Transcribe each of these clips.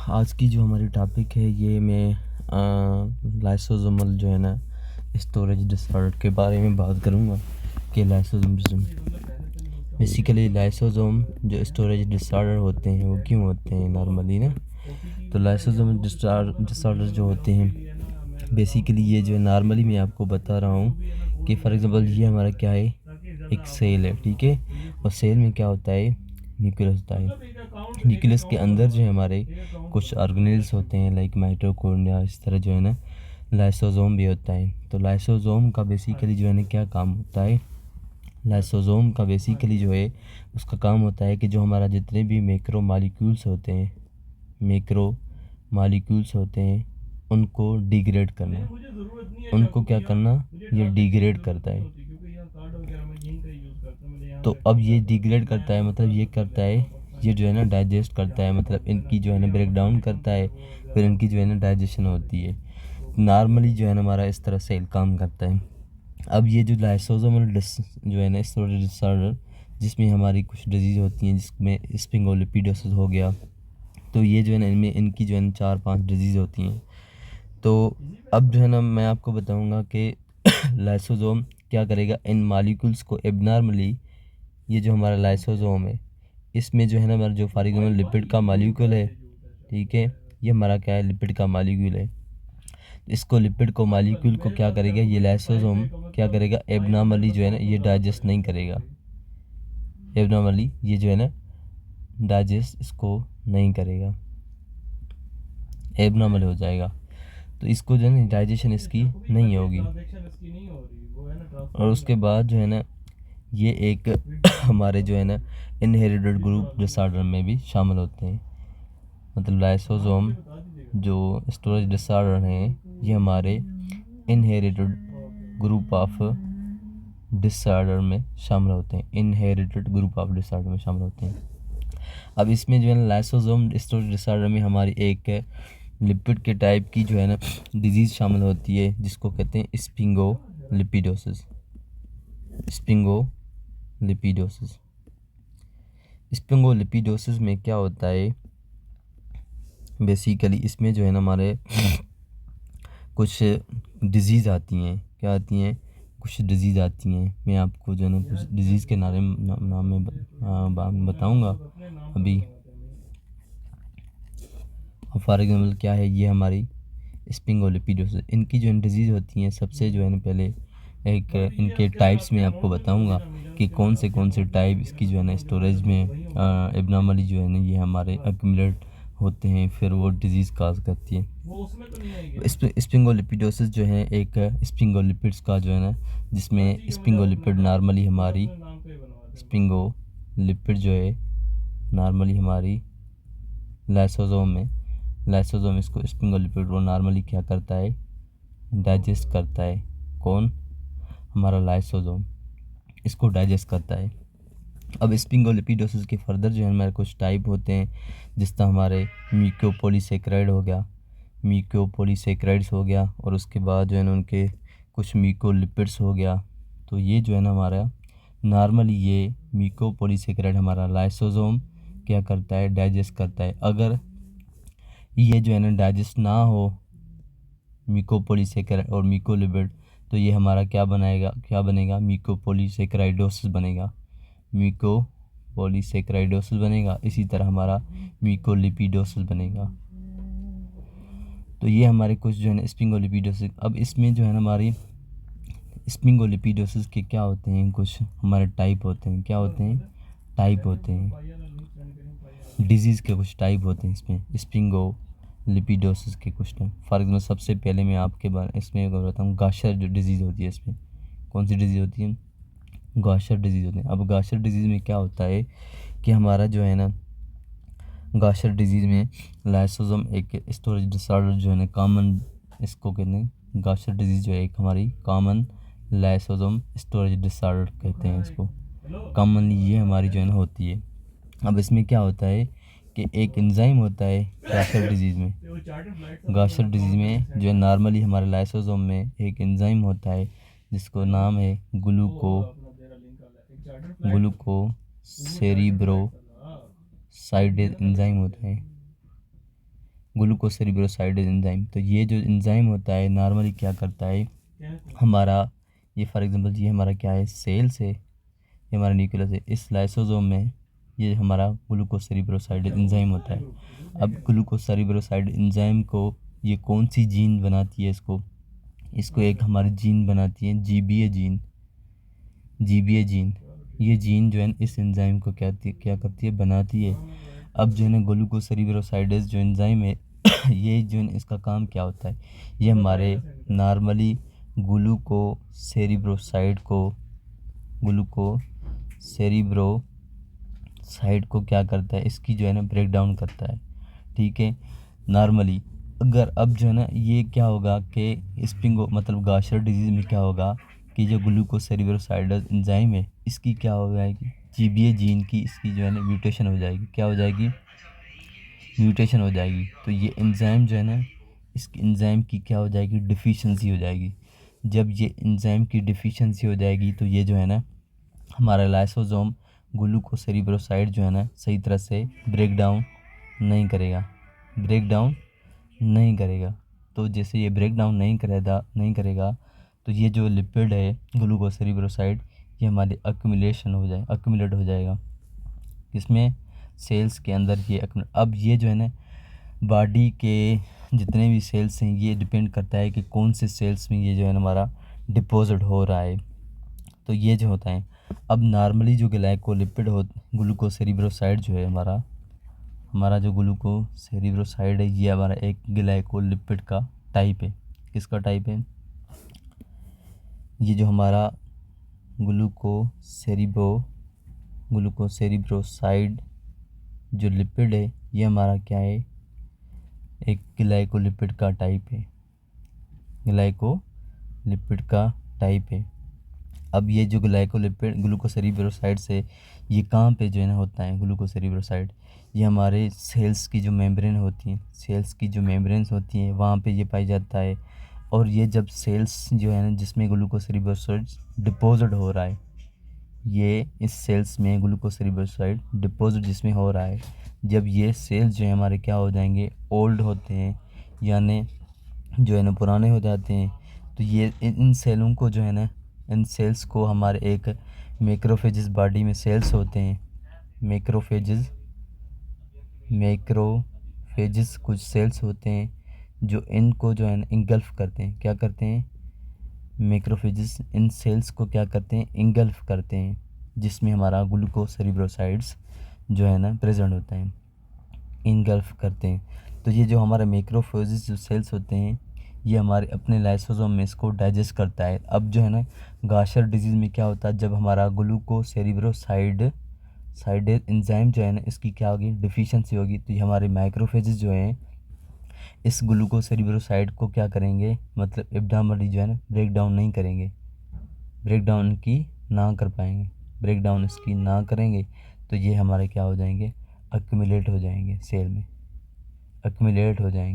आज की जो हमारी टॉपिक है ये मैं लाइसोसोमल जो है ना स्टोरेज डिसऑर्डर के बारे में बात करूँगा कि लाइसोसोम बेसिकली लाइसोसोम जो स्टोरेज डिसऑर्डर होते हैं वो क्यों होते हैं नॉर्मली ना। तो लाइसोसोम डिसऑर्डर जो होते हैं बेसिकली ये जो है नॉर्मली मैं आपको बता रहा हूँ कि फॉर एग्जांपल ये हमारा क्या है, एक सेल है, ठीक है। और सेल में क्या होता है, न्यूक्लियस होता है। न्यूक्लियस के अंदर जो है हमारे कुछ ऑर्गेनेल्स होते हैं लाइक माइटोकॉन्ड्रिया, इस तरह जो है ना लाइसोसोम भी होता है। तो लाइसोसोम का बेसिकली जो है ना क्या काम होता है, लाइसोसोम का बेसिकली जो है उसका काम होता है कि जो हमारा जितने भी मैक्रो मॉलिक्यूल्स होते हैं, मैक्रो मॉलिक्यूल्स होते हैं उनको डिग्रेड करना। उनको क्या करना, ये डिग्रेड करता है। तो अब ये डिग्रेड करता है मतलब ये करता है, ये जो है ना डाइजेस्ट करता है, मतलब इनकी जो है ना ब्रेक डाउन करता है, फिर इनकी जो है ना डाइजेशन होती है। नॉर्मली जो है ना हमारा इस तरह सेल काम करता है। अब ये जो लाइसोसोमल जो है ना स्टोरेज डिसऑर्डर जिसमें हमारी कुछ डिजीज़ होती हैं, जिसमें स्पिंगोलिपिडोसिस हो गया, तो ये जो है ना इनमें इनकी जो है ना 4-5 डिजीज़ होती हैं। तो अब जो है ना मैं आपको बताऊंगा कि लाइसोसोम क्या करेगा, इन मॉलिक्यूल्स को एबनॉर्मली, ये जो हमारा लाइसोसोम है इसमें जो है ना हमारा जो फॉर एग्जाम्पल लिपिड का मॉलिक्यूल है, ठीक है, ये हमारा क्या है, लिपिड का मॉलिक्यूल है। इसको लिपिड को मॉलिक्यूल को क्या करेगा, ये लाइसोसोम क्या करेगा, एबनॉर्मली जो है ना ये डाइजेस्ट नहीं करेगा। एबनॉर्मली ये जो है ना डाइजेस्ट इसको नहीं करेगा, एबनॉर्मल हो जाएगा। तो इसको जो है ना डाइजेशन इसकी नहीं होगी। और उसके बाद जो है ना ये एक हमारे जो है ना इनहेरिटेड ग्रुप डिसऑर्डर में भी शामिल होते हैं। मतलब लाइसोसोम जो स्टोरेज डिसऑर्डर हैं ये हमारे इनहेरिटेड ग्रुप ऑफ डिसऑर्डर में शामिल होते हैं, इनहेरिटेड ग्रुप ऑफ डिसऑर्डर में शामिल होते हैं। अब इसमें जो है ना लाइसोसोम स्टोरेज डिसऑर्डर में हमारी एक लिपिड के टाइप की जो है ना डिजीज़ शामिल होती है जिसको कहते हैं स्पिंगोलिपिडोसिस। स्पिंगोलिपिडोसिस स्पिंगोलिपिडोसिस में क्या होता है, बेसिकली इसमें जो है ना हमारे कुछ डिजीज़ आती हैं, क्या आती हैं, कुछ डिजीज़ आती हैं। मैं आपको जो है ना कुछ डिजीज़ के नाम में बताऊंगा अभी। फॉर एग्जांपल क्या है, ये हमारी स्पिंगोलिपिडोसिस, इनकी जो डिजीज़ होती हैं सबसे जो है ना पहले एक इनके टाइप्स में आपको बताऊंगा कि कौन से टाइप इसकी जो है ना स्टोरेज में एबनॉर्मली जो है ना ये हमारे एक्यूमुलेट होते हैं, फिर वो डिजीज़ काज करती है। स्पिंगोलिपिडोसिस जो है एक स्पिंगोलिपिड्स का जो है ना, जिसमें स्पिंगोलिपिड नॉर्मली हमारी स्पिंगोलिपिड जो है नॉर्मली हमारी लाइसोसोम इसको स्पिंगोलिपिड को नॉर्मली क्या करता है, डाइजेस्ट करता है। कौन, हमारा लाइसोसोम इसको डाइजेस्ट करता है। अब स्पिंगोलिपिडोसिस के फर्दर जो है हमारे कुछ टाइप होते हैं, जिस तरह हमारे म्यूकोपॉलीसेकेराइड हो गया, म्यूकोपॉलीसेकेराइड्स हो गया, और उसके बाद जो है ना उनके कुछ म्यूकोलिपिड्स हो गया। तो ये जो है ना हमारा नॉर्मली ये म्यूकोपॉलीसेकेराइड हमारा लाइसोसोम क्या करता है, डाइजेस्ट करता है। अगर ये जो है ना डाइजेस्ट ना हो म्यूकोपॉलीसेकेराइड और म्यूकोलिपिड, तो ये हमारा क्या बनेगा, म्यूकोपॉलीसेकेराइडोसिस बनेगा, म्यूकोपॉलीसेकेराइडोसिस बनेगा। इसी तरह हमारा म्यूकोलिपिडोसिस बनेगा। तो ये हमारे कुछ जो है ना स्पिंगोलिपिडोसिस। अब इसमें जो है ना हमारी स्पिंगोलिपिडोसिस के क्या होते हैं, कुछ हमारे टाइप होते हैं, क्या होते हैं, टाइप होते हैं, डिजीज़ के कुछ टाइप होते हैं इसमें स्पिंगोलिपिडोसिस के कुछ टाइप। फॉर एग्जाम्पल सबसे पहले मैं आपके बारे इसमें बताऊँ, गाशर जो डिजीज़ होती है, इसमें कौन सी डिजीज़ होती है, गाशर डिजीज़ होती है। अब गाशर डिजीज़ में क्या होता है कि हमारा जो है ना गाशर डिजीज़ में लाइसोसोम एक स्टोरेज डिसऑर्डर जो है ना कॉमन, इसको कहते हैं गाशर डिजीज़ जो है एक हमारी कॉमन लाइसोसोम स्टोरेज डिसऑर्डर कहते हैं इसको, कॉमनली ये हमारी जो है ना होती है। अब इसमें क्या होता है कि एक एंजाइम होता है गाशर डिजीज़ में जो है नॉर्मली हमारे लाइसोसोम में एक एंजाइम होता है जिसको नाम है ग्लूकोसेरिब्रोसाइडेज एंजाइम होता है। ग्लूकोसेरिब्रोसाइडेज एंजाइम। तो ये जो एंजाइम होता है नॉर्मली क्या करता है हमारा, ये फॉर एग्जांपल ये हमारा क्या है, सेल्स है, ये हमारा न्यूक्लियस है, इस लाइसोसोम में ये हमारा ग्लूकोसेरिब्रोसाइडेज एंजाइम होता है। अब ग्लूकोसेरिब्रोसाइड एंजाइम को ये कौन सी जीन बनाती है, इसको इसको एक हमारी जीन बनाती है, जीबीए जीन। ये जीन जो है इस एंजाइम को क्या करती है, बनाती है। अब जो है ना ग्लूकोसेरिब्रोसाइडेज जो एंजाइम है ये जो है इसका काम क्या होता है, ये हमारे नॉर्मली ग्लूकोसेरिब्रोसाइड को क्या करता है, इसकी जो है ना ब्रेक डाउन करता है, ठीक है नॉर्मली। अगर अब जो है ना ये क्या होगा कि स्प्रिंगो मतलब गाशर डिजीज़ में क्या होगा कि जो ग्लूकोसेरिब्रोसाइडेज एंजाइम है इसकी क्या हो जाएगी, जीबीए जीन की इसकी जो है ना म्यूटेशन हो जाएगी, क्या हो जाएगी, म्यूटेशन हो जाएगी। तो ये एंजाइम जो है ना इस एंजाइम की क्या हो जाएगी, डिफिशिएंसी हो जाएगी। जब ये एंजाइम की डिफिशिएंसी हो जाएगी तो ये जो है ना हमारा लाइसोसोम ग्लूकोसेरिब्रोसाइड जो है ना सही तरह से ब्रेक डाउन नहीं करेगा। तो जैसे ये ब्रेक डाउन नहीं करेगा तो ये जो लिपिड है ग्लूकोसेरिब्रोसाइड ये हमारी अक्यूमुलेट हो जाएगा इसमें सेल्स के अंदर। ये अब ये जो है ना बॉडी के जितने भी सेल्स हैं ये डिपेंड करता है कि कौन से सेल्स में ये जो है ना हमारा डिपॉजिट हो रहा है। तो ये जो होता है, अब नॉर्मली जो ग्लाइकोलिपिड हो ग्लूकोसेरिब्रोसाइड जो है हमारा जो ग्लूकोसेरिब्रोसाइड है ये हमारा एक ग्लाइकोलिपिड का टाइप है। किसका टाइप है, ये जो हमारा ग्लूकोसेरिब्रोसाइड जो लिपिड है ये हमारा क्या है, एक ग्लाइकोलिपिड का टाइप है। अब ये जो ग्लाइकोलिपिड ग्लूकोसेरिब्रोसाइड से ये कहाँ पे जो है ना होता है, ग्लूकोसेरिब्रोसाइड ये हमारे सेल्स की जो मेम्ब्रेन होती हैं वहाँ पे ये पाई जाता है। और ये जब सेल्स जो है ना जिसमें ग्लूकोसेरिब्रोसाइड डिपॉजिट हो रहा है, ये इस सेल्स में ग्लूकोसेरिब्रोसाइड डिपॉजिट जिसमें हो रहा है, जब ये सेल्स जो है हमारे क्या हो जाएंगे, ओल्ड होते हैं यानी जो है ना पुराने हो जाते हैं, तो ये इन सेलों को जो है ना इन सेल्स को हमारे एक मैक्रोफेजेस बॉडी में सेल्स होते हैं, मैक्रोफेजेस कुछ सेल्स होते हैं जो इनको जो है ना इंगल्फ करते हैं। क्या करते हैं, मैक्रोफेजेस इन सेल्स को क्या करते हैं, इंगल्फ करते हैं, जिसमें हमारा ग्लूकोसेरिब्रोसाइड्स जो है ना प्रेजेंट होता है, इंगल्फ करते हैं। तो ये जो हमारे मैक्रोफेजेस जो सेल्स होते हैं ये हमारे अपने लाइसोसोम में इसको डाइजेस्ट करता है। अब जो है ना गाशर डिजीज़ में क्या होता है, जब हमारा ग्लूकोसेरिब्रोसाइड एंजाइम जो है ना इसकी क्या होगी, डिफिशिएंसी होगी, तो ये हमारे माइक्रोफेजेस जो हैं इस ग्लूकोसेरिब्रोसाइड को क्या करेंगे, मतलब एब्डोमिनली जो है ना ब्रेक डाउन इसकी ना करेंगे तो ये हमारे क्या हो जाएंगे, अक्यूमुलेट हो जाएंगे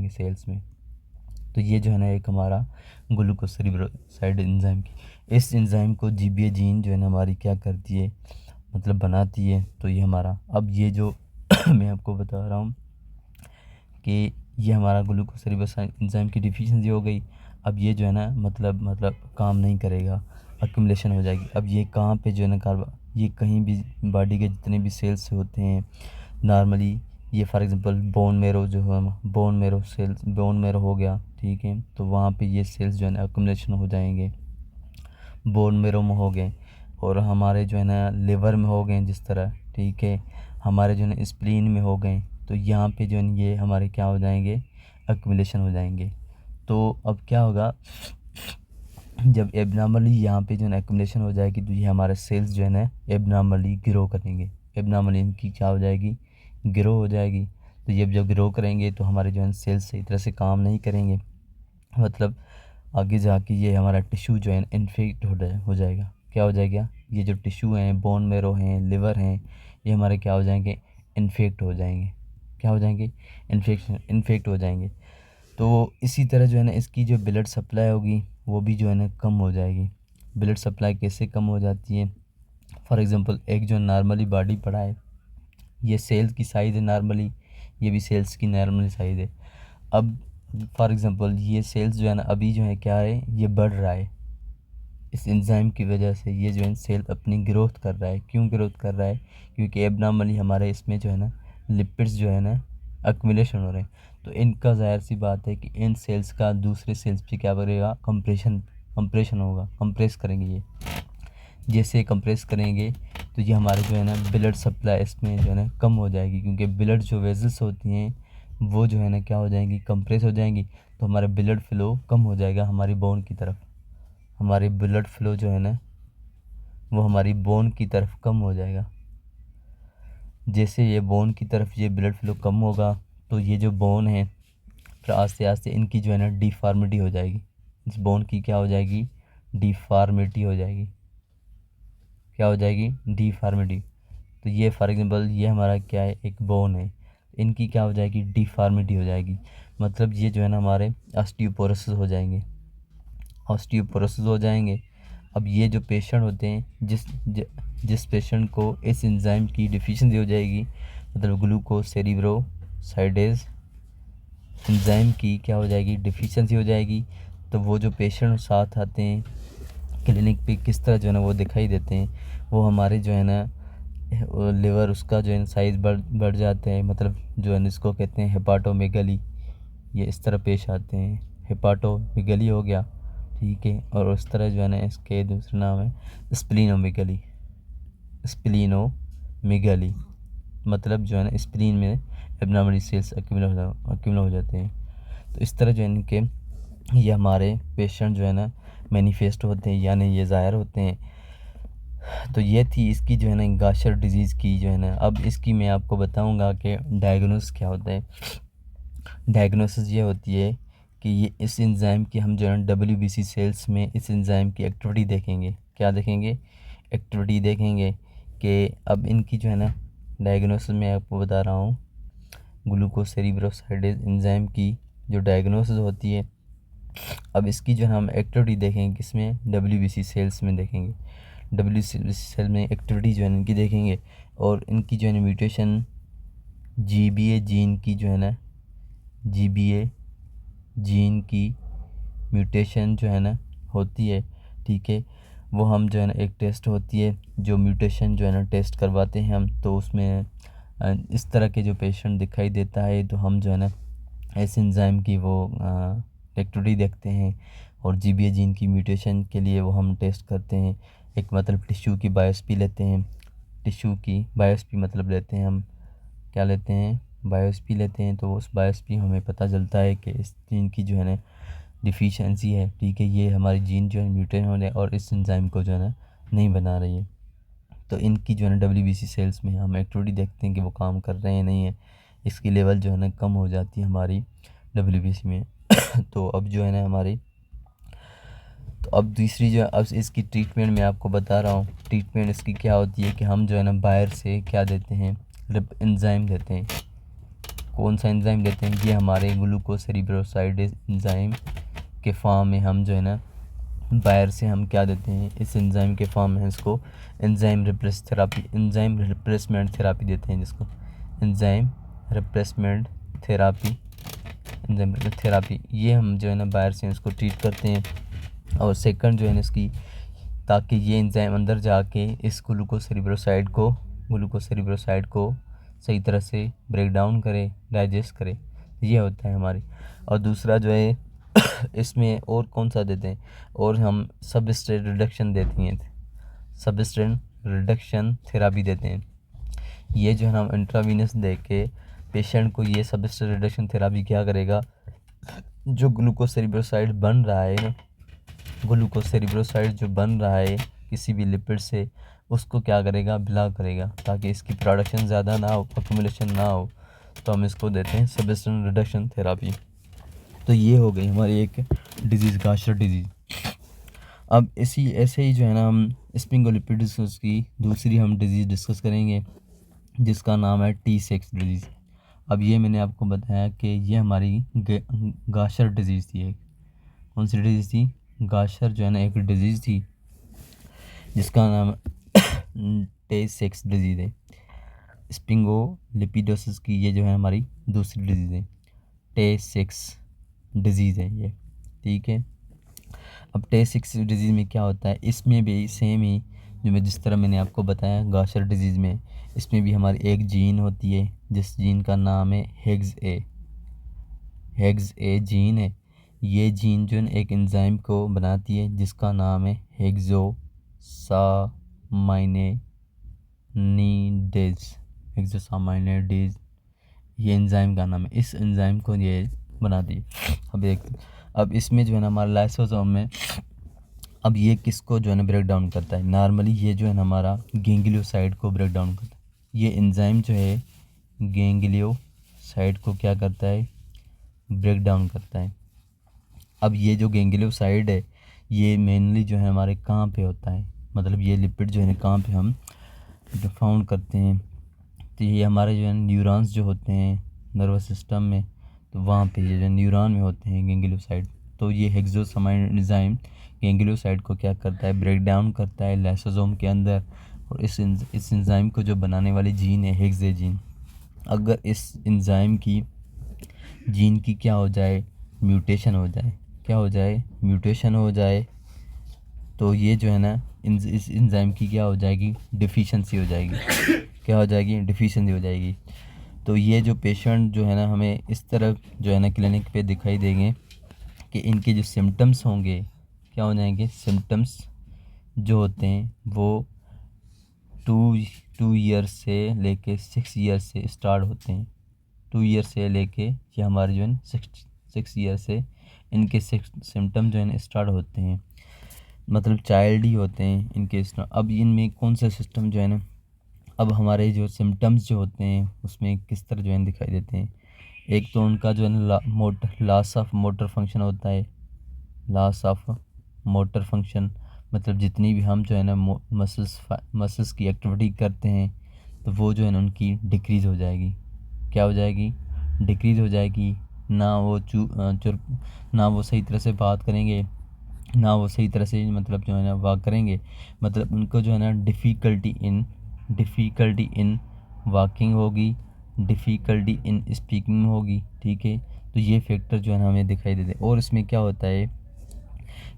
सेल्स में। तो ये जो है ना एक हमारा ग्लूकोसेरिब्रोसाइड एंजाइम की, इस एंजाइम को जीबीए जीन जो है ना हमारी क्या करती है, मतलब बनाती है। तो ये हमारा अब ये जो मैं आपको बता रहा हूँ कि ये हमारा ग्लूकोसेरिब्रोसाइड एंजाइम की डिफिशिएंसी हो गई। अब ये जो है ना मतलब काम नहीं करेगा, अक्यूमुलेशन हो जाएगी। अब ये कहाँ पे जो है ना ये कहीं भी बॉडी के जितने भी सेल्स होते हैं नॉर्मली, ये फॉर एग्जांपल बोन मेरो हो गया, ठीक है, तो वहाँ पे ये सेल्स जो है ना अक्यूमुलेशन हो जाएंगे, बोन मेरो में हो गए, और हमारे जो है ना लिवर में हो गए जिस तरह, ठीक है, हमारे जो है ना स्प्लीन में हो गए, तो यहाँ पे जो है ये हमारे क्या हो जाएंगे, अक्यूमुलेशन हो जाएंगे। तो अब क्या होगा, जब एबनॉर्मली यहाँ पे जो है ना एक्यूमुलेशन हो जाएगी तो ये हमारे सेल्स जो है ना एबनॉर्मली ग्रो करेंगे, एबनॉर्मली इनकी क्या हो जाएगी, ग्रो हो जाएगी। तो ये जब ग्रो करेंगे तो हमारे जो है सेल्स सही तरह से काम नहीं करेंगे, मतलब आगे जाके ये हमारा टिश्यू जो है इन्फेक्ट हो जाएगा। क्या हो जाएगा, ये जो टिश्यू हैं, बोन मेरो हैं, लिवर हैं, ये हमारे क्या हो जाएंगे, इन्फेक्ट हो जाएंगे। क्या हो जाएंगे, इन्फेक्ट हो जाएंगे। तो इसी तरह जो है ना इसकी जो ब्लड सप्लाई होगी वो भी जो है ना कम हो जाएगी। ब्लड सप्लाई कैसे कम हो जाती है, फॉर एग्ज़ाम्पल एक जो नॉर्मली बॉडी पड़ा है, ये सेल्स की साइज़ है नॉर्मली, ये भी सेल्स की नॉर्मली साइज़ है। अब फॉर एग्ज़ाम्पल ये सेल्स जो है ना अभी जो है क्या है, ये बढ़ रहा है इस एंजाइम की वजह से। ये जो है सेल अपनी ग्रोथ कर रहा है। क्यों ग्रोथ कर रहा है? क्योंकि एबनॉर्मली हमारे इसमें जो है ना लिपिड्स जो है ना अक्यूमुलेशन हो रहे हैं। तो इनका ज़ाहिर सी बात है कि इन सेल्स का दूसरे सेल्स पे क्या करेगा, कंप्रेशन होगा, कंप्रेस करेंगे ये। जैसे कंप्रेस करेंगे तो ये हमारे जो है ना ब्लड सप्लाई इसमें जो है ना कम हो जाएगी, क्योंकि ब्लड जो वेजल्स होती हैं वो जो है ना क्या हो जाएंगी, कंप्रेस हो जाएंगी। तो हमारा ब्लड फ्लो कम हो जाएगा हमारी बोन की तरफ। हमारी ब्लड फ्लो जो है ना वो हमारी बोन की तरफ कम हो जाएगा। जैसे ये बोन की तरफ ये ब्लड फ्लो कम होगा तो ये जो बोन है फिर आस्ते आस्ते इनकी जो है ना डिफॉर्मिटी हो जाएगी। इस बोन की क्या हो जाएगी, डिफॉर्मिटी हो जाएगी। क्या हो जाएगी, डिफॉर्मिटी। तो ये फॉर एग्जांपल ये हमारा क्या है, एक बोन है, इनकी क्या हो जाएगी, डिफॉर्मिटी हो जाएगी। मतलब ये जो है ना हमारे ऑस्टियोपोरोसिस हो जाएंगे, ऑस्टियोपोरोसिस हो जाएंगे। अब ये जो पेशेंट होते हैं जिस पेशेंट को इस एंजाइम की डिफिशिएंसी हो जाएगी, मतलब ग्लूकोसेरिब्रोसाइडेज एंजाइम की क्या हो जाएगी, डिफिशिएंसी हो जाएगी। तो वो जो पेशेंट साथ आते हैं क्लिनिक पे किस तरह जो है ना वो दिखाई देते हैं, वो हमारे जो है ना लिवर उसका जो है साइज़ बढ़ जाते हैं। मतलब जो है इसको कहते हैं हेपाटोमेगली। ये इस तरह पेश आते हैं, हेपाटोमेगली हो गया, ठीक है। और उस तरह जो है ना इसके दूसरा नाम है स्प्लीनोमेगली। स्प्लीनोमेगली मतलब जो है ना स्प्लीन में एब्नॉर्मल सेल्स अक्यूमुलेट हो जाते हैं। तो इस तरह जो है इनके ये हमारे पेशेंट जो है ना मैनिफेस्ट होते हैं, यानी ये ज़ाहिर होते हैं। तो ये थी इसकी जो है ना गाशर डिजीज़ की जो है ना। अब इसकी मैं आपको बताऊंगा कि डायग्नोसिस क्या होता है। डायग्नोसिस ये होती है कि ये इस एंजाइम की हम जो है WBC सेल्स में इस एंजाइम की एक्टिविटी देखेंगे। क्या देखेंगे, एक्टिविटी देखेंगे कि अब इनकी जो है ना डायग्नोसिस मैं आपको बता रहा हूँ। ग्लूकोसेरिब्रोसाइडेज एंजाइम की जो डायग्नोसिस होती है, अब इसकी जो है हम एक्टिविटी देखेंगे किसमें, WBC सेल्स में देखेंगे। WBC सेल में एक्टिविटी जो है इनकी देखेंगे। और इनकी जो है ना म्यूटेशन GBA जीन की जो है ना, GBA जीन की म्यूटेशन जो है ना होती है, ठीक है। वो हम जो है ना एक टेस्ट होती है जो म्यूटेशन जो है ना टेस्ट करवाते हैं हम। तो उसमें इस तरह के जो पेशेंट दिखाई देता है तो हम जो है ना इस एंजाइम की वो एक्टिविटी देखते हैं। और GBA जीन की म्यूटेशन के लिए वो हम टेस्ट करते हैं। एक मतलब टिश्यू की बायोप्सी लेते हैं, टिश्यू की बायोप्सी मतलब लेते हैं हम, क्या लेते हैं, बायोप्सी लेते हैं। तो उस बायोप्सी हमें पता चलता है कि इस जीन की जो है ना डिफिशिएंसी है, ठीक है। ये हमारी जीन जो है म्यूटेट होने और इस एंजाइम को जो है ना नहीं बना रही है। तो इनकी जो है ना WBC सेल्स में हम एक्टिविटी देखते हैं कि वो काम कर रहे हैं नहीं है। इसकी लेवल जो है ना कम हो जाती है हमारी WBC में। तो अब जो है ना हमारी, तो अब दूसरी जो अब इसकी ट्रीटमेंट मैं आपको बता रहा हूँ। ट्रीटमेंट इसकी क्या होती है कि हम जो है ना बाहर से क्या देते हैं, एंजाइम देते हैं। कौन सा एंजाइम देते हैं, ये हमारे ग्लूकोसेरिब्रोसाइडेज एंजाइम के फॉर्म में हम जो है ना बाहर से हम क्या देते हैं, इस एंजाइम के फॉर्म में इसको एंजाइम रिप्लेसमेंट थेरापी देते हैं, जिसको enzyme replacement therapy, enzyme therapy ये हम जो है ना बाहर से इसको ट्रीट करते हैं। और सेकंड जो है ना इसकी, ताकि ये एंजाइम अंदर जाके इस ग्लूकोसेरिब्रोसाइड को सही तरह से ब्रेक डाउन करे, डाइजेस्ट करे, ये होता है हमारी। और दूसरा जो है इसमें और कौन सा देते हैं, और हम सबस्ट्रेट रिडक्शन देती हैं, सबस्ट्रेट रिडक्शन थेरापी देते हैं। ये जो है हम इंट्रावीनस दे के पेशेंट को ये सबस्ट्रेट रिडक्शन थेरापी क्या करेगा, जो ग्लूकोसेरिब्रोसाइड बन रहा है ना, ग्लूकोसेरिब्रोसाइड जो बन रहा है किसी भी लिपिड से, उसको क्या करेगा, ब्लॉक करेगा, ताकि इसकी प्रोडक्शन ज़्यादा ना हो, अक्यूमुलेशन ना हो। तो हम इसको देते हैं सबस्ट्रेट रिडक्शन थेरापी। तो ये हो गई हमारी एक डिजीज़, गाशर डिजीज़। अब इसी ऐसे ही जो है ना हम स्पिंगोलिपिडोसिस की दूसरी हम डिजीज़ डिस्कस करेंगे, जिसका नाम है T6 डिजीज़। अब ये मैंने आपको बताया कि ये हमारी गाशर डिजीज़ थी। एक कौन सी डिजीज़ थी, गाशर जो है ना एक डिजीज़ थी जिसका नाम T6 डिजीज़ है। स्पिंगोलिपिडोसिस की ये जो है हमारी दूसरी डिजीज़ है। Tay-Sachs डिजीज़ है ये, ठीक है। अब Tay-Sachs डिजीज़ में क्या होता है, इसमें भी सेम ही जिस तरह मैंने आपको बताया गॉशर डिजीज़ में, इसमें भी हमारी एक जीन होती है जिस जीन का नाम है हेग्स ए जीन है। ये जीन जो है एक एंजाइम को बनाती है जिसका नाम है हेक्सोसामाइनेडेज। ये एंजाइम का नाम है, इस एंजाइम को ये बनाती है। अब इसमें जो है ना हमारा लाइसोसोम में, अब ये किसको जो है ना ब्रेक डाउन करता है, नॉर्मली ये जो है ना हमारा गैंग्लियोसाइड को ब्रेक डाउन करता है। ये एंजाइम जो है गैंग्लियोसाइड को क्या करता है, ब्रेक डाउन करता है। अब ये जो गैंग्लियोसाइड है ये मेनली जो है हमारे कहाँ पे होता है, मतलब ये लिपिड जो है ना कहाँ पे हम फाउंड करते हैं, तो ये हमारे जो है न्यूरॉन्स जो होते हैं नर्वस सिस्टम में, तो वहाँ पे ये जो न्यूरॉन में होते हैं गैंग्लियोसाइड। तो ये हेक्सोसामाइन एंजाइम गैंग्लियोसाइड को क्या करता है, ब्रेक डाउन करता है लाइसोसोम के अंदर। और इस एंजाइम को जो बनाने वाली जीन है हेक्स ए जीन, अगर इस एंजाइम की जीन की क्या हो जाए, म्यूटेशन हो जाए, क्या हो जाए, म्यूटेशन हो जाए, तो ये जो है ना इस एंजाइम की क्या हो जाएगी, डिफिशिएंसी हो जाएगी। क्या हो जाएगी, डिफिशिएंसी हो जाएगी। तो ये जो पेशेंट जो है ना हमें इस तरह जो है ना क्लिनिक पे दिखाई देंगे कि इनके जो सिम्टम्स होंगे क्या हो जाएंगे, सिम्टम्स जो होते हैं वो 2 ईयर्स से लेके 6 ईयर्स से स्टार्ट होते हैं। 2 ईयर से लेके ये हमारे जो है 6 ईयर से इनके सिम्टम जो है ना स्टार्ट होते हैं, मतलब चाइल्ड ही होते हैं इनके। अब इनमें कौन सा सिस्टम जो है ना, अब हमारे जो सिम्टम्स जो होते हैं उसमें किस तरह जो है दिखाई देते हैं। एक तो उनका जो है ना लॉस ऑफ मोटर फंक्शन होता है। लॉस ऑफ मोटर फंक्शन मतलब जितनी भी हम जो है ना मसल्स की एक्टिविटी करते हैं तो वो जो है ना उनकी डिक्रीज़ हो जाएगी। क्या हो जाएगी, डिक्रीज़ हो जाएगी। ना वो सही तरह से बात करेंगे, ना वो सही तरह से मतलब जो है ना वॉक करेंगे, मतलब उनको जो है ना डिफ़िकल्टी इन वॉकिंग होगी, डिफ़िकल्टी इन स्पीकिंग होगी, ठीक है। तो ये फैक्टर जो है ना हमें दिखाई देते हैं। और इसमें क्या होता है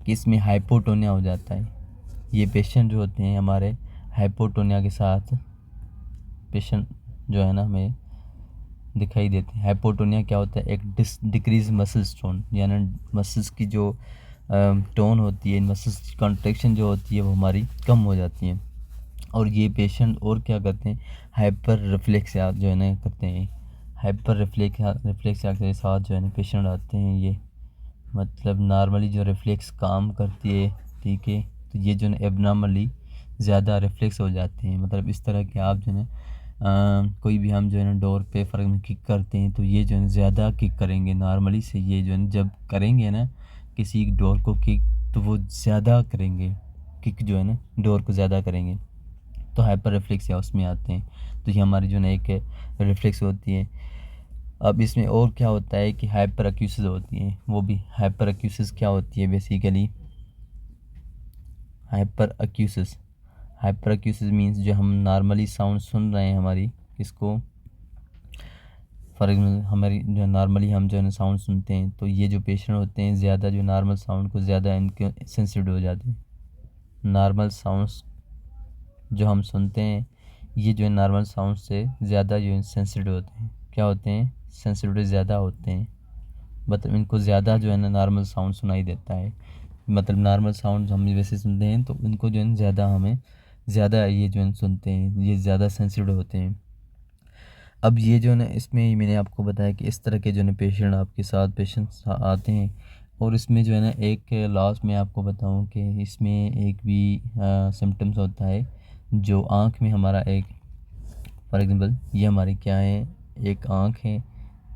कि इसमें हाइपोटोनिया हो जाता है। ये पेशेंट जो होते हैं हमारे हाइपोटोनिया के साथ पेशेंट जो है ना हमें दिखाई देते हैं। हाइपोटोनिया क्या होता है, एक डिक्रीज मसल्स टोन, यानी मसल्स की जो टोन होती है, मसल्स की कॉन्ट्रैक्शन जो होती है वो हमारी कम हो जाती है। और ये पेशेंट और क्या करते हैं, हाइपर रिफ्लेक्सिया जो है ना करते हैं। हाइपर रिफ्लेक्सिया के साथ जो है ना पेशेंट आते हैं, ये मतलब नॉर्मली जो रिफ्लेक्स काम करती है, ठीक है, तो ये जो है एबनॉर्मली ज़्यादा रिफ्लेक्स हो जाते हैं। मतलब इस तरह के आप जो है कोई भी हम जो है ना डोर पे फर्क में किक करते हैं तो ये जो है ज़्यादा किक करेंगे नॉर्मली से। ये जो है जब करेंगे ना किसी डोर को किक तो वो ज़्यादा करेंगे, किक जो है ना डोर को ज़्यादा करेंगे, तो हाइपर रिफ्लेक्सिया उसमें आते हैं। तो ये हमारी जो है एक रिफ्लेक्स होती है। अब इसमें और क्या होता है कि हाइपर एक्यूसिस होती है। वो भी हाइपर एक्यूसिस क्या होती है, बेसिकली हाइपर एक्यूसिस मीन्स जो हम नॉर्मली साउंड सुन रहे हैं हमारी इसको, फॉर एग्जाम्पल हमारी जो नॉर्मली हम जो है ना साउंड सुनते हैं, तो ये जो पेशेंट होते हैं ज़्यादा जो नॉर्मल साउंड को ज़्यादा इनके सेंसिटिव हो जाते हैं। नॉर्मल साउंड्स जो हम सुनते हैं ये जो है नॉर्मल साउंड से ज़्यादा जो है सेंसिटिव होते हैं। क्या होते हैं, सेंसिटिव ज़्यादा होते हैं। मतलब इनको ज़्यादा जो है ना नॉर्मल साउंड सुनाई देता है। मतलब नॉर्मल साउंड हम वैसे सुनते हैं तो इनको जो है ज़्यादा हमें ज़्यादा ये जो है सुनते हैं, ये ज़्यादा सेंसिटिव होते हैं। अब ये जो है ना इसमें मैंने आपको बताया कि इस तरह के जो है पेशेंट आपके साथ पेशेंट्स आते हैं। और इसमें जो है ना एक लास्ट में आपको बताऊं कि इसमें एक भी सिम्टम्स होता है जो आँख में हमारा एक, फॉर एग्जांपल ये हमारी क्या है, एक आँख है,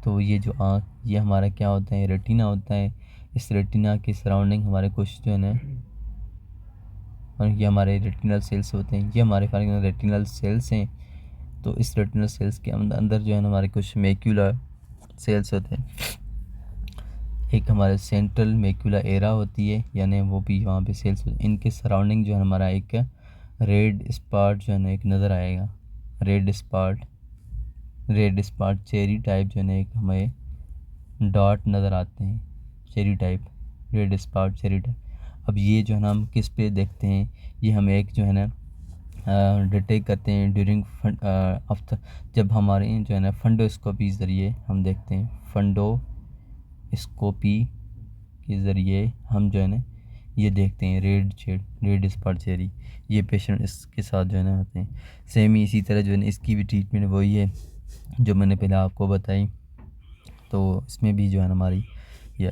तो ये जो आँख ये हमारा क्या होता है, रेटिना होता है। इस रेटिना के सराउंडिंग हमारे कुछ जो है ना, और ये हमारे रेटिनल सेल्स होते हैं, ये हमारे फॉर एग्जांपल रेटिनल सेल्स हैं। तो इस रेटिनल सेल्स के अंदर जो है ना हमारे कुछ मैक्यूलर सेल्स होते हैं। एक हमारे सेंट्रल मैक्यूला एरा होती है, यानी वो भी वहाँ पे सेल्स होते हैं। इनके सराउंडिंग जो है हमारा एक रेड स्पॉट जो है ना एक नज़र आएगा, रेड स्पॉट चेरी टाइप जो है ना एक हमें डॉट नज़र आते हैं, cherry type, red spot cherry type. अब ये जो है ना हम किस पे देखते हैं, ये हम एक जो है ना डिटेक्ट करते हैं ड्यूरिंग जब हमारे जो है ना फंडोस्कोपी ज़रिए हम देखते हैं, फंडोस्कोपी के ज़रिए हम जो है ना ये देखते हैं रेड स्पॉट चेरी, ये पेशेंट इसके साथ जो है ना आते हैं। सेम ही इसी तरह जो है ना इसकी भी ट्रीटमेंट वही है जो मैंने पहले आपको बताई, तो इसमें भी जो है ना हमारी ये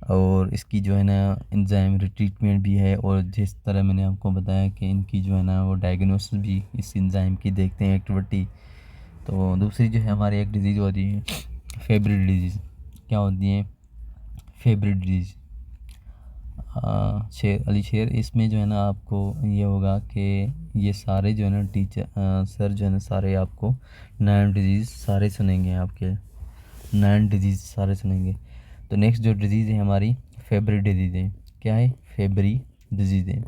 और इसकी जो है ना एंजाइम ट्रीटमेंट भी है, और जिस तरह मैंने आपको बताया कि इनकी जो है ना वो डायग्नोसिस भी इस एंजाइम की देखते हैं एक्टिविटी। तो दूसरी जो है हमारी एक डिज़ीज़ होती है फेब्री डिजीज़। क्या होती है फेब्री डिजीज़? अली शेर, इसमें जो है ना आपको ये होगा कि ये सारे जो है ना सर जो है ना सारे आपको 9 डिजीज़ सारे सुनेंगे, आपके 9 डिजीज़ सारे सुनेंगे। तो नेक्स्ट जो डिज़ीज़ है हमारी फेब्री डिजीज़ है। क्या है? फेब्री डिजीज़ है।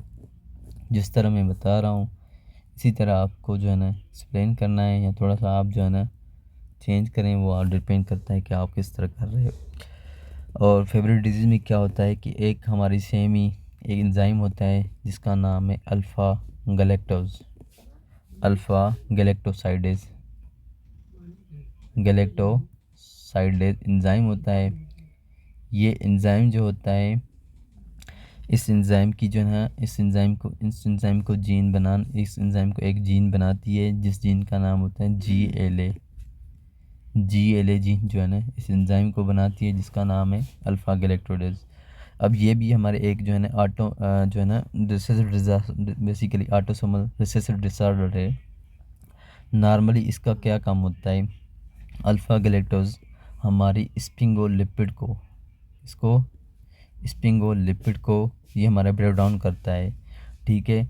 जिस तरह मैं बता रहा हूँ इसी तरह आपको जो है ना एक्सप्लेन करना है, या थोड़ा सा आप जो है ना चेंज करें, वो आप डिपेंड करता है कि आप किस तरह कर रहे हो। और फेब्री डिजीज़ में क्या होता है कि एक हमारी सेम ही एक एंजाइम होता है जिसका नाम है अल्फ़ा गैलेक्टोसाइडेज एंजाइम होता है। ये एंजाइम जो होता है, इस एंजाइम को इस एंजाइम को एक जीन बनाती है जिस जीन का नाम होता है GLA जीन जो है ना इस एंजाइम को बनाती है जिसका नाम है अल्फ़ा गैलेक्टोडेज। अब ये भी हमारे एक जो है ना जो है ना बेसिकली ऑटोसोमल रिसेसिव डिसऑर्डर है। नॉर्मली इसका क्या काम होता है, अल्फ़ा गैलेक्टोज हमारी स्पिंगोलिपिड को ये हमारा ब्रेक डाउन करता है, ठीक है।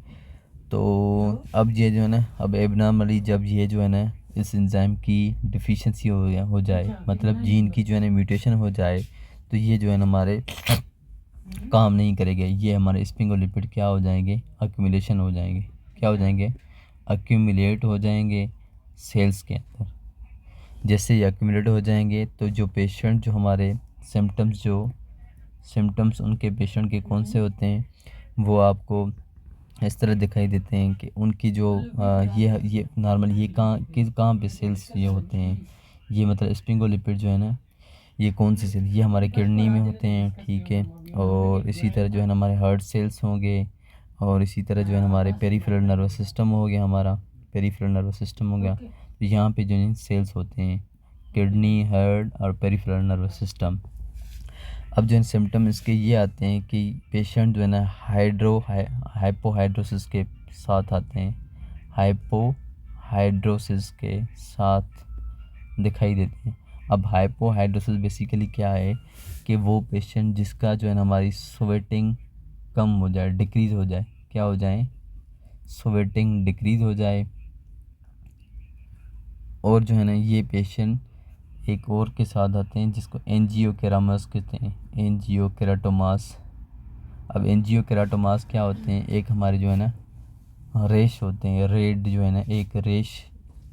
तो अब ये जो है ना अब एबनॉर्मली जब ये जो है ना इस एंजाइम की डिफिशिएंसी हो जाए, मतलब जीन की जो है ना म्यूटेशन हो जाए, तो ये जो है ना हमारे काम नहीं करेंगे। ये हमारे स्पिंगोलिपिड क्या हो जाएंगे, अक्यूमुलेशन हो जाएंगे। क्या हो जाएंगे? अक्यूमुलेट हो जाएंगे सेल्स के अंदर। जैसे ये अक्यूमुलेट हो जाएंगे तो जो पेशेंट जो हमारे सिम्टम्स उनके पेशेंट के कौन से होते हैं, वो आपको इस तरह दिखाई देते हैं कि उनकी जो ये नॉर्मल ये कहाँ पे सेल्स ये होते हैं, ये मतलब स्पिंगोलिपिड जो है ना ये कौन सी सेल, ये हमारे किडनी में होते हैं, ठीक है। और इसी तरह जो है ना हमारे हार्ट सेल्स होंगे, और इसी तरह जो है हमारे पेरिफेरल नर्वस सिस्टम हो गया, तो यहाँ पे जो है सेल्स होते हैं किडनी, हार्ट और पेरिफेरल नर्वस सिस्टम। अब जो है सिम्टम इसके ये आते हैं कि पेशेंट जो है ना हाइपोहाइड्रोसिस के साथ आते हैं, हाइपोहाइड्रोसिस के साथ दिखाई देते हैं। अब हाइपोहाइड्रोसिस बेसिकली क्या है कि वो पेशेंट जिसका जो है ना हमारी स्वेटिंग कम हो जाए, डिक्रीज़ हो जाए, क्या हो जाए? स्वेटिंग डिक्रीज़ हो जाए। और जो है ना ये पेशेंट एक और के साथ आते हैं जिसको एंजियोकेरामास कहते हैं, एंजियोकेराटोमास। अब एंजियोकेराटोमास क्या होते हैं, एक हमारे जो है ना रेश होते हैं, रेड जो है ना एक रेश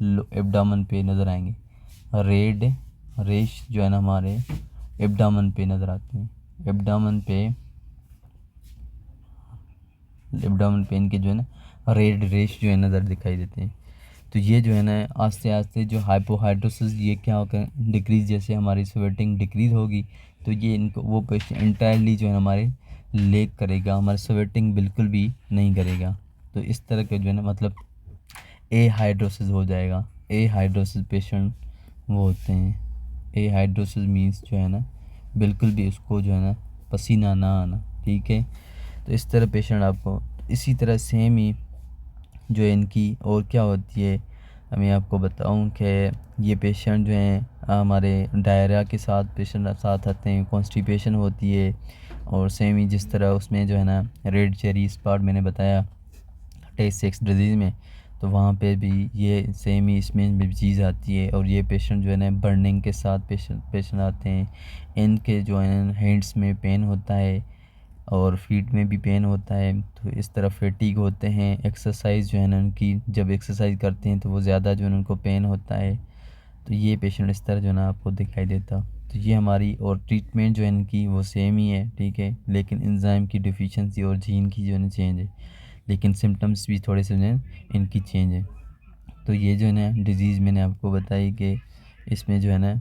एब्डामन पे नज़र आएंगे, रेड रेश जो है ना हमारे एब्डामन पे नज़र आते हैं, एब्डामन पे इनके जो है ना रेड रेश जो है नज़र दिखाई देते हैं। तो ये जो है ना आस्ते आस्ते जो हाइपोहाइड्रोसिस ये क्या होगा, डिक्रीज़, जैसे हमारी स्वेटिंग डिक्रीज़ होगी तो ये इनको वो पेशेंट इंटायरली जो है हमारे लेक करेगा, हमारे स्वेटिंग बिल्कुल भी नहीं करेगा। तो इस तरह के जो है ना मतलब ए हाइड्रोसिस हो जाएगा। ए हाइड्रोसिस पेशेंट वो होते हैं, ए हाइड्रोसिस मीन्स जो है ना बिल्कुल भी उसको जो है ना पसीना ना आना, ठीक है। तो इस तरह पेशेंट आपको इसी तरह सेम ही जो इनकी और क्या होती है, मैं आपको बताऊं कि ये पेशेंट जो हैं हमारे डायरिया के साथ पेशेंट साथ आते हैं, कॉन्स्टिपेशन होती है। और सेम ही जिस तरह उसमें जो है ना रेड चेरी स्पॉट मैंने बताया टेस्ट सेक्स डिजीज़ में, तो वहाँ पे भी ये सेम ही इसमें भी चीज़ आती है। और ये पेशेंट जो है ना बर्निंग के साथ पेशेंट आते हैं, इनके जो है हैंड्स में पेन होता है और फीट में भी पेन होता है। तो इस तरह फैटीग होते हैं, एक्सरसाइज जो है ना उनकी जब एक्सरसाइज करते हैं तो वो ज़्यादा जो है उनको पेन होता है। तो ये पेशेंट इस तरह जो है ना आपको दिखाई देता। तो तो ये हमारी, और ट्रीटमेंट जो है इनकी वो सेम ही है, ठीक है, लेकिन एंजाइम की डिफिशिएंसी और जीन की जो है ना चेंज है, लेकिन सिम्टम्स भी थोड़े से जो है इनकी चेंज है। तो ये जो है ना डिज़ीज़ मैंने आपको बताई कि इसमें जो है ना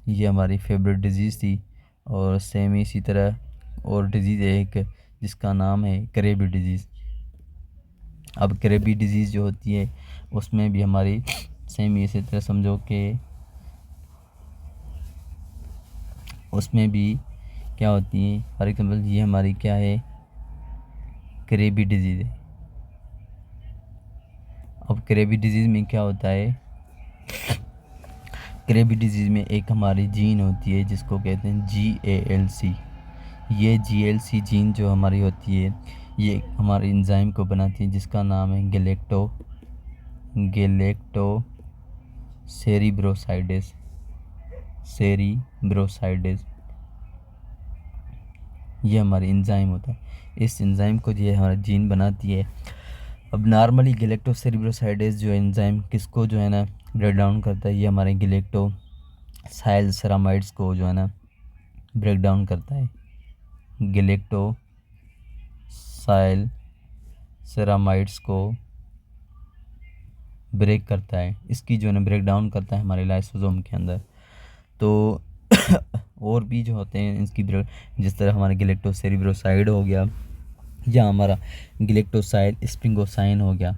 ये हमारी फेवरेट डिज़ीज़ थी, और सेम इसी तरह और डिज़ीज़ है एक जिसका नाम है करेबी डिज़ीज़। अब करेबी डिज़ीज़ जो होती है उसमें भी हमारी सेम इसी तरह समझो कि उसमें भी क्या होती है, फॉर एग्ज़ाम्पल ये हमारी क्या है, करेबी डिज़ीज़ है। अब करेबी डिज़ीज़ में क्या होता है, करेबी डिज़ीज़ में एक हमारी जीन होती है जिसको कहते हैं GALC। ये GALC जीन जो हमारी होती है ये हमारे एंजाइम को बनाती है जिसका नाम है गैलेक्टो सेरिब्रोसाइडेस। ये हमारी एंजाइम होता है, इस एंजाइम को ये हमारा जीन बनाती है। अब नॉर्मली गैलेक्टो सेरिब्रोसाइडेस जो एंजाइम किसको जो है ना ब्रेक डाउन करता है, ये हमारे गैलेक्टो साइल सेरामाइड्स को जो है ना ब्रेक डाउन करता है। गैलेक्टो साइल सेरामाइड्स को ब्रेक करता है, इसकी जो है ना ब्रेक डाउन करता है हमारे लाइसोसोम के अंदर। तो और भी जो होते हैं इसकी ब्रेक, जिस तरह हमारा गैलेक्टोसेरिब्रोसाइड हो गया या हमारा गैलेक्टोसाइल स्प्रिंगोसाइन हो गया,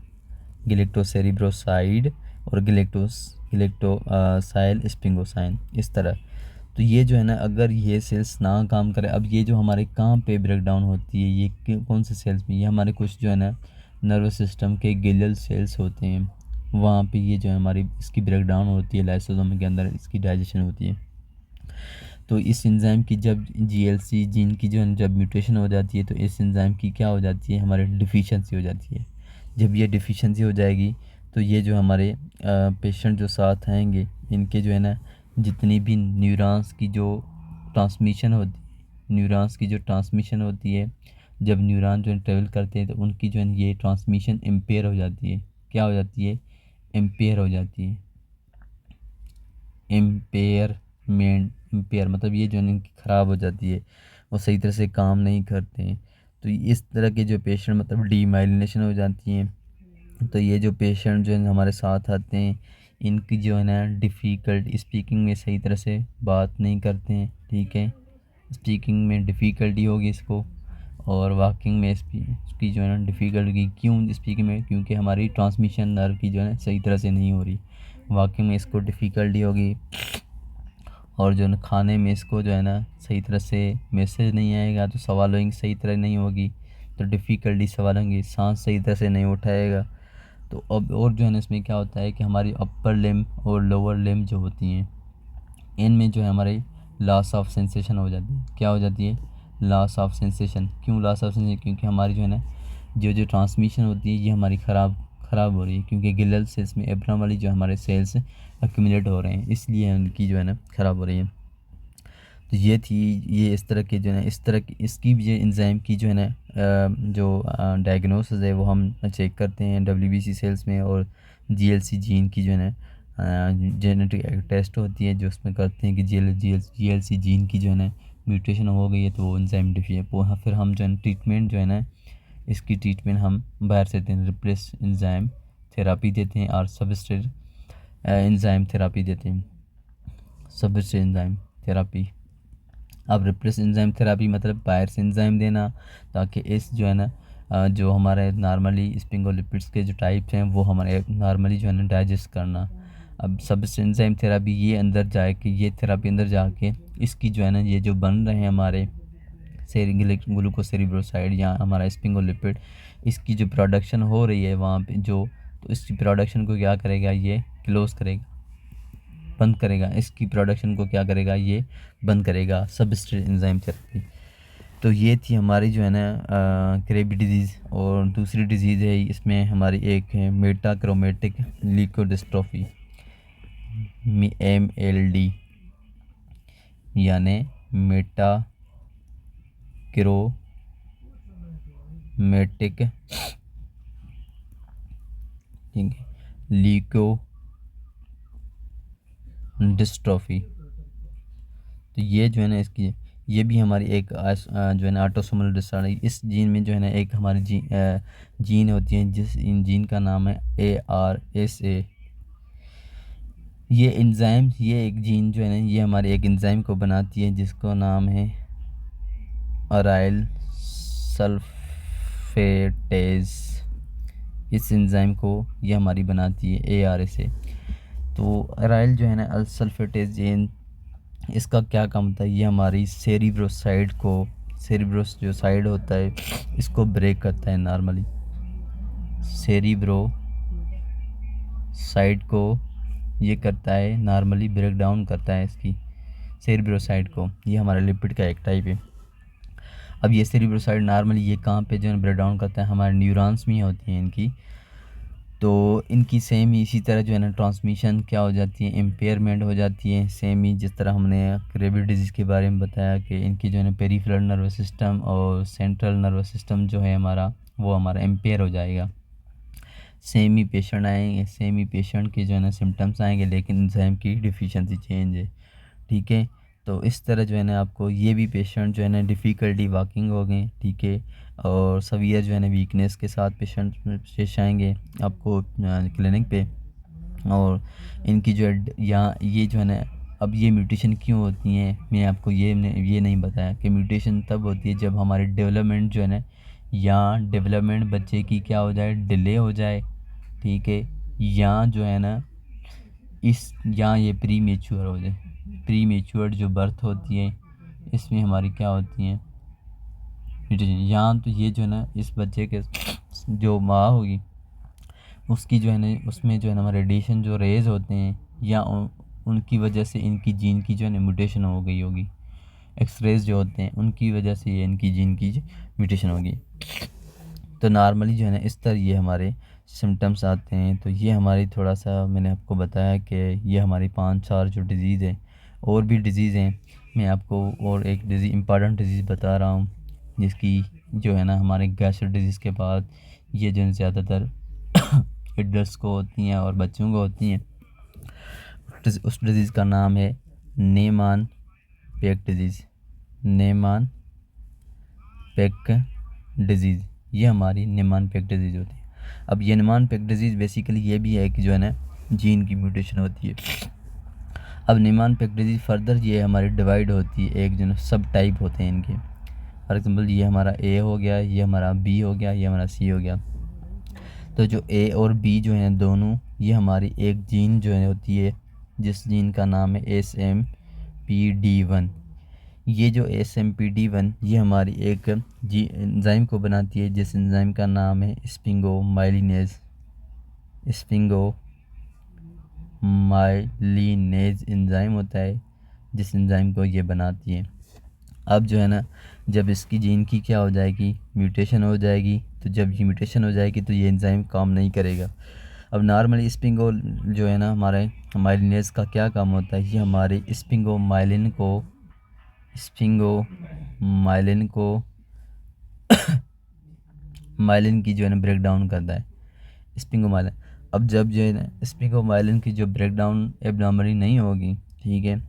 गैलेक्टोसेरिब्रोसाइड और गैलेक्टोसाइल स्प्रिंगोसाइन, इस तरह। तो ये जो है ना अगर ये सेल्स ना काम करें, अब ये जो हमारे कहाँ पे ब्रेक डाउन होती है, ये कौन से सेल्स में, ये हमारे कुछ जो है ना नर्वस सिस्टम के गिलियल सेल्स होते हैं, वहाँ पे ये जो है हमारी इसकी ब्रेक डाउन होती है, लाइसोसोम के अंदर इसकी डाइजेशन होती है। तो इस एंजाइम की जब GLC जीन की जो है जब म्यूटेशन हो जाती है तो इस एंजाइम की क्या हो जाती है, हमारे डिफिशिएंसी हो जाती है। जब ये डिफिशिएंसी हो जाएगी तो ये जो हमारे पेशेंट जो साथ आएंगे इनके जो है ना जितनी भी न्यूरॉन्स की जो ट्रांसमिशन होती है, जब न्यूरॉन जो है ट्रेवल करते हैं तो उनकी जो है ये ट्रांसमिशन इम्पेयर हो जाती है। क्या हो जाती है, इम्पेयर हो जाती है। इम्पेयर मतलब ये जो है इनकी ख़राब हो जाती है, वो सही तरह से काम नहीं करते हैं। तो इस तरह के जो पेशेंट मतलब डीमाइलिनेशन हो जाती हैं। तो ये जो पेशेंट जो है हमारे साथ आते हैं इनकी जो है ना डिफ़िकल्ट स्पीकिंग में सही तरह से बात नहीं करते हैं, ठीक है, स्पीकिंग में डिफ़िकल्टी होगी इसको, और वॉकिंग में इसकी जो है ना डिफ़िकल्टी। क्यों स्पीकिंग में, क्योंकि हमारी ट्रांसमिशन नर्व की जो है ना सही तरह से नहीं हो रही। वॉकिंग में इसको डिफ़िकल्टी होगी, और जो है ना खाने में इसको जो है ना सही तरह से मैसेज नहीं आएगा, तो सवालों सही तरह नहीं होगी, तो डिफ़िकल्टी सवालों की सांस सही तरह से नहीं उठाएगा। तो अब और जो है ना इसमें क्या होता है कि हमारी अपर लिम्ब और लोअर लिम्ब जो होती हैं इनमें जो है हमारी लॉस ऑफ सेंसेशन हो जाती है। क्या हो जाती है, लॉस ऑफ सेंसेशन। क्यों लॉस ऑफ सेंसेशन, क्योंकि हमारी जो है ना जो ट्रांसमिशन होती है ये हमारी ख़राब हो रही है, क्योंकि गिलल सेल्स में एब्नॉर्मली जो हमारे सेल्स एक्यूमुलेट हो रहे हैं, इसलिए उनकी जो है ना ख़राब हो रही है। तो ये थी, ये इस तरह के जो है इस तरह की इसकी भी एंजाइम की जो है ना जो डायग्नोसिस है वो हम चेक करते हैं WBC सेल्स में, और GLC जीन की जो है ना जेनेटिक टेस्ट होती है जो उसमें करते हैं कि GLC जीन की जो है ना म्यूटेशन हो गई है तो वो एंजाइम डिफिशिएंट, वो फिर हम जो है ट्रीटमेंट जो है ना इसकी ट्रीटमेंट हम बाहर से देते हैं, रिप्लेस एंजाइम थेरापी देते हैं और सबस्ट्रेट एंजाइम थेरापी देते हैं, सबस्ट्रेट एंजाइम थेरापी। अब रिप्लेस एंजाइम थेरापी मतलब बाहर से एंजाइम देना, ताकि इस जो है ना जो हमारे नॉर्मली स्पिंगोलिपिड्स के जो टाइप्स हैं वो हमारे नॉर्मली जो है ना डाइजेस्ट करना। अब सबस्ट्रेट एंजाइम थेरापी ये अंदर जाके, ये थेरापी अंदर जाके इसकी जो है ना ये जो बन रहे हैं हमारे ग्लूकोसेरिब्रोसाइड या हमारा स्पिंगोलिपिड, इसकी जो प्रोडक्शन हो रही है वहाँ पे जो, तो इसकी प्रोडक्शन को क्या करेगा, ये क्लोज करेगा, बंद करेगा। इसकी प्रोडक्शन को क्या करेगा, ये बंद करेगा, सबस्ट्रेट एंजाइम थेरेपी। तो ये थी हमारी जो है ना क्रेबी डिजीज़। और दूसरी डिजीज़ है इसमें हमारी एक है मेटाक्रोमेटिक ल्यूकोडिस्ट्रोफी, MLD, यानी मेटाक्रोमेटिक ल्यूको डिस्ट्रोफी। तो ये जो है ना इसकी ये भी हमारी एक जो है ना ऑटोसोमल डिसऑर्डर, इस जीन में जो है ना एक हमारी जीन होती है जिस इन जीन का नाम है ARSA। ये एंजाइम, ये एक जीन जो है ना ये हमारे एक एंजाइम को बनाती है जिसको नाम है अराइल सल्फेटेज। इस एंजाइम को ये हमारी बनाती है ARSA। तो अराइल जो है ना अल सल्फेटेज जीन, इसका क्या काम होता है, ये हमारी सेरिब्रोसाइड को, सेरिब्रोस जो साइड होता है इसको ब्रेक करता है नॉर्मली। सेरिब्रोसाइड को ये करता है नॉर्मली, ब्रेक डाउन करता है इसकी सेरिब्रोसाइड को। ये हमारा लिपिड का एक टाइप है। अब ये सेरिब्रोसाइड नॉर्मली ये कहाँ पे जो है ब्रेक डाउन करता है, हमारे न्यूरॉन्स में होती हैं इनकी। तो इनकी सेम ही इसी तरह जो है ना ट्रांसमिशन क्या हो जाती है, इम्पेयरमेंट हो जाती है। सेम ही जिस तरह हमने रेबीज डिजीज़ के बारे में बताया कि इनकी जो है ना पेरिफेरल नर्वस सिस्टम और सेंट्रल नर्वस सिस्टम जो है हमारा वो हमारा इम्पेयर हो जाएगा। सेम ही पेशेंट आएंगे, सेम ही पेशेंट के जो है ना सिम्टम्स आएंगे, लेकिन एंजाइम की डिफिशिएंसी चेंज है। ठीक है, तो इस तरह जो है ना आपको ये भी पेशेंट जो है ना डिफ़िकल्टी वॉकिंग हो गए, ठीक है, और सवियर जो है ना वीकनेस के साथ पेशेंट पेश आएंगे आपको क्लिनिक पे। और इनकी जो है यहाँ ये जो है ना, अब ये म्यूटेशन क्यों होती हैं, मैं आपको ये नहीं बताया कि म्यूटेशन तब होती है जब हमारी डेवलपमेंट जो है ना, या डेवलपमेंट बच्चे की क्या हो जाए, डिले हो जाए। ठीक है, या जो है ना यहाँ ये प्री मेच्योर हो जाए। प्री मेच्योर्ड जो बर्थ होती है इसमें हमारी क्या होती हैं म्यूटेशन। यहाँ तो ये जो है ना इस बच्चे के जो माँ होगी उसकी जो है ना उसमें जो है ना रेडिएशन जो रेज होते हैं या उनकी वजह से इनकी जीन की जो है ना म्यूटेशन हो गई होगी। एक्सरेज जो होते हैं उनकी वजह से ये इनकी जीन की म्यूटेशन होगी। तो नॉर्मली जो है ना इस तरह ये हमारे सिम्टम्स आते हैं। तो ये हमारी थोड़ा सा मैंने आपको बताया कि ये हमारी 5-4 जो डिज़ीज़ हैं, और भी डिज़ीज़ हैं। मैं आपको और एक डिज़ीज़ इम्पॉर्टेंट डिज़ीज़ बता रहा हूँ जिसकी जो है ना हमारे गैस्ट्रिक डिज़ीज़ के बाद ये जो है ज़्यादातर एडल्ट्स को होती हैं और बच्चों को होती हैं। उस डिज़ीज़ का नाम है नेमान पेक डिज़ीज़। नेमान पेक डिज़ीज़, ये हमारी नेमान पेक डिज़ीज़ होती है। अब ये नेमान पेक डिज़ीज़ बेसिकली ये भी है कि जो है ना जीन की म्यूटेशन होती है। अब नेमान पेक डिज़ीज़ फर्दर ये हमारी डिवाइड होती है, एक जो है सब टाइप होते हैं इनके। फॉर एग्जाम्पल ये हमारा A हो गया, ये हमारा B हो गया, ये हमारा C हो गया। तो जो A और B जो हैं दोनों, ये हमारी एक जीन जो है होती है जिस जीन का नाम है SMPD1। ये जो SMPD1 ये हमारी एक एंजाइम को बनाती है जिस एंजाइम का नाम है स्पिंगोमाइलिनेज। स्पिंगोमाइलिनेज एंजाइम होता है जिस एंजाइम को ये बनाती है। अब जो है ना जब इसकी जीन की क्या हो जाएगी, म्यूटेशन हो जाएगी, तो जब ये म्यूटेशन हो जाएगी तो ये एंजाइम काम नहीं करेगा। अब नॉर्मली स्पिंगो जो है ना हमारे माइलिनेज का क्या काम होता है, ये हमारे स्पिंगोमाइलिन को माइलिन की जो है ना ब्रेक डाउन करता है स्पिंगोमाइलिन। अब जब जो है ना स्पिंगोमाइलिन की जो ब्रेक डाउन एब्नॉर्मली नहीं होगी, ठीक है,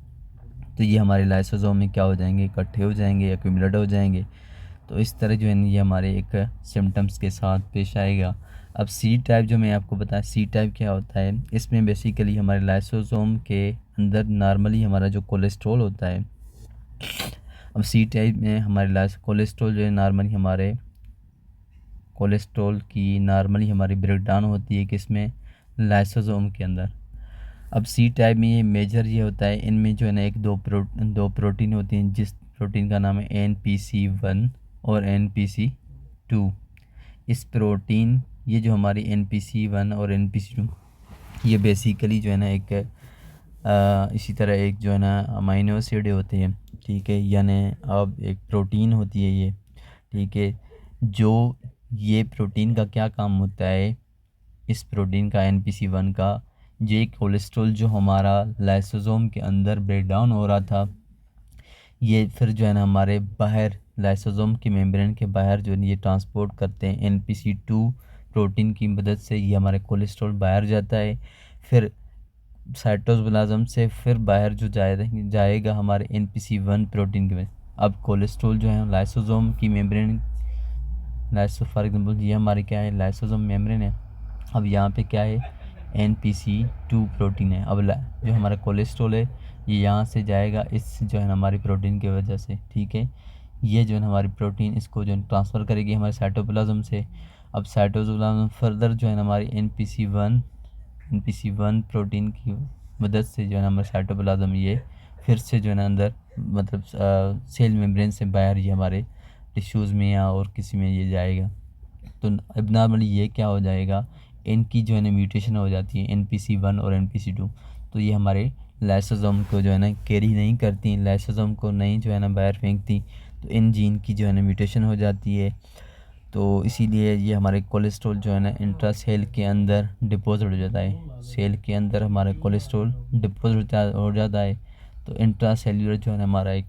तो ये हमारे लाइसोसोम में क्या हो जाएंगे, इकट्ठे हो जाएंगे, एक्यूमुलेट हो जाएंगे। तो इस तरह जो है ना ये हमारे एक सिम्टम्स के साथ पेश आएगा। अब C टाइप जो मैं आपको बताया, C टाइप क्या होता है, इसमें बेसिकली हमारे लाइसोसोम के अंदर नॉर्मली हमारा जो कोलेस्ट्रॉल होता है। अब C टाइप में हमारे कोलेस्ट्रॉल जो है नॉर्मली हमारे कोलेस्ट्रॉल की नॉर्मली हमारी ब्रेक डाउन होती है किसमें, लाइसोसोम के अंदर। अब C टाइप में ये मेजर ये होता है, इनमें जो है ना दो प्रोटीन होती हैं जिस प्रोटीन का नाम है NPC1 और NPC2। इस प्रोटीन ये जो हमारी NPC1 और NPC2 ये बेसिकली जो है ना एक इसी तरह एक जो है ना अमीनो एसिड होते हैं, ठीक है, यानी अब एक प्रोटीन होती है ये, ठीक है। जो ये प्रोटीन का क्या काम होता है, इस प्रोटीन का NPC1 का, ये कोलेस्ट्रॉल जो हमारा लाइसोसोम के अंदर ब्रेक डाउन हो रहा था, ये फिर जो है ना हमारे बाहर लाइसोसोम के मेम्ब्रेन के बाहर जो है ये ट्रांसपोर्ट करते हैं NPC2 प्रोटीन की मदद से। ये हमारे कोलेस्ट्रॉल बाहर जाता है, फिर साइटोप्लाज्म से फिर बाहर जो जाएगा हमारे NPC1 प्रोटीन के में। अब कोलेस्ट्रॉल जो है लाइसोसोम की मेम्ब्रेन, फॉर एग्जांपल ये हमारी क्या है, लाइसोसोम मेम्ब्रेन है। अब यहाँ पे क्या है, NPC2 प्रोटीन है। अब जो हमारा कोलेस्ट्रॉल है ये यहाँ से जाएगा इस जो है हमारी प्रोटीन की वजह से, ठीक है। ये जो है हमारी प्रोटीन इसको जो है ट्रांसफ़र करेगी हमारे साइटोप्लाज्म से। अब साइटोप्लाज्म फर्दर जो है हमारी NPC1 प्रोटीन की मदद से जो है हमारे साइटोप्लाज्म ये फिर से जो है ना अंदर मतलब सेल मेम्ब्रेन से बाहर ये हमारे टिश्यूज़ में या और किसी में ये जाएगा। तो अब नॉर्मली ये क्या हो जाएगा, इनकी जो है ना म्यूटेशन हो जाती है NPC1 और NPC2। तो ये हमारे लाइसोसोम को जो है ना कैरी नहीं करती, लाइसोसोम को नहीं जो है ना बाहर फेंकती, तो इन जीन की जो है ना म्यूटेशन हो जाती है। तो इसीलिए ये हमारे कोलेस्ट्रॉल जो है ना इंट्रा सेल के अंदर डिपॉजिट हो जाता है। सेल के अंदर हमारा कोलेस्ट्रॉल डिपॉजिट हो जाता है। तो इंट्रा सेल्यूलर जो है ना हमारा एक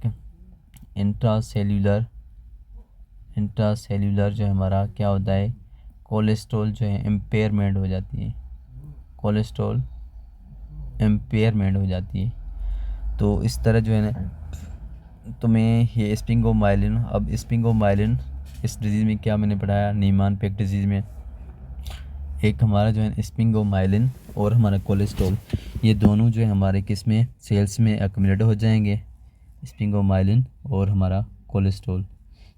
इंट्रा सेल्यूलर जो हमारा क्या होता है, कोलेस्ट्रॉल जो है इम्पेयरमेंट हो जाती है, कोलेस्ट्रॉल इम्पेयरमेंट हो जाती है। तो इस तरह जो है ना तुम्हें ये स्पिंगोमाइलिन, अब स्पिंगोमाइलिन इस डिजीज़ में क्या मैंने पढ़ाया, नीमान-पेक डिजीज़ में एक हमारा जो है स्पिंगोमाइलिन और हमारा कोलेस्ट्रॉल, ये दोनों जो है हमारे किस में, सेल्स में एक्युमुलेट हो जाएंगे। स्पिंगोमाइलिन और हमारा कोलेस्ट्रॉल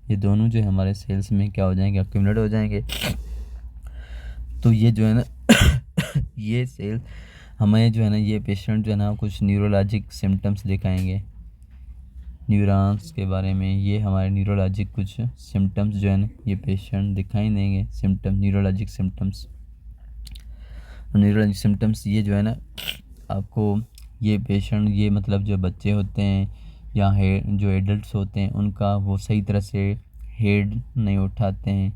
ये दोनों जो है हमारे सेल्स में क्या हो जाएंगे, एक्युमुलेट हो जाएंगे। तो ये जो है ना ये सेल हमें जो है ना ये पेशेंट जो है ना कुछ न्यूरोलॉजिक सिम्टम्स दिखाएंगे, न्यूरॉन्स के बारे में। ये हमारे न्यूरोलॉजिक कुछ सिम्टम्स जो है ना ये पेशेंट दिखाई देंगे, न्यूरोलॉजिक सिम्टम्स ये जो है ना आपको ये पेशेंट, ये मतलब जो बच्चे होते हैं या जो एडल्ट्स होते हैं उनका वो सही तरह से हेड नहीं उठाते हैं,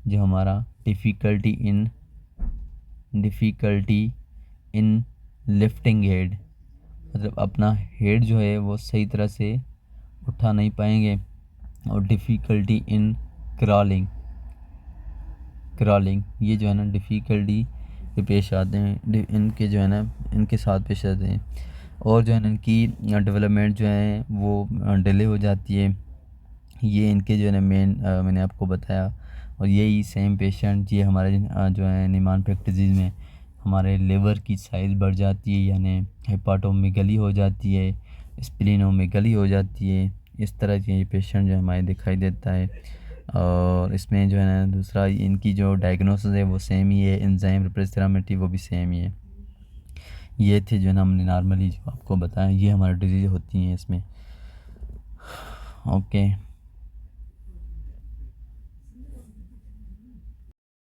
जो हमारा डिफ़िकल्टी इन लिफ्टिंग हेड, मतलब अपना हेड जो है वो सही तरह से उठा नहीं पाएंगे। और डिफ़िकल्टी इन क्रॉलिंग ये जो है ना डिफ़िकल्टी पेश आते हैं, इनके जो है ना इनके साथ पेश आते हैं। और जो है ना इनकी डेवलपमेंट जो है वो डिले हो जाती है। ये इनके जो है ना मैंने आपको बताया। और यही सेम पेशेंट ये हमारे जो है नीमान-पेक डिजीज़ में हमारे लिवर की साइज़ बढ़ जाती है, यानी हेपाटोमेगली हो जाती है, स्प्लीनोमेगली हो जाती है। इस तरह के ये पेशेंट जो हमारे दिखाई देता है। और इसमें जो है ना दूसरा इनकी जो डायग्नोसिस है वो सेम ही है, एंजाइम रिप्रेस वो भी सेम ही है। ये थे जो है ना हमने नॉर्मली जो आपको बताया, ये हमारी डिजीज़ होती हैं इसमें। ओके।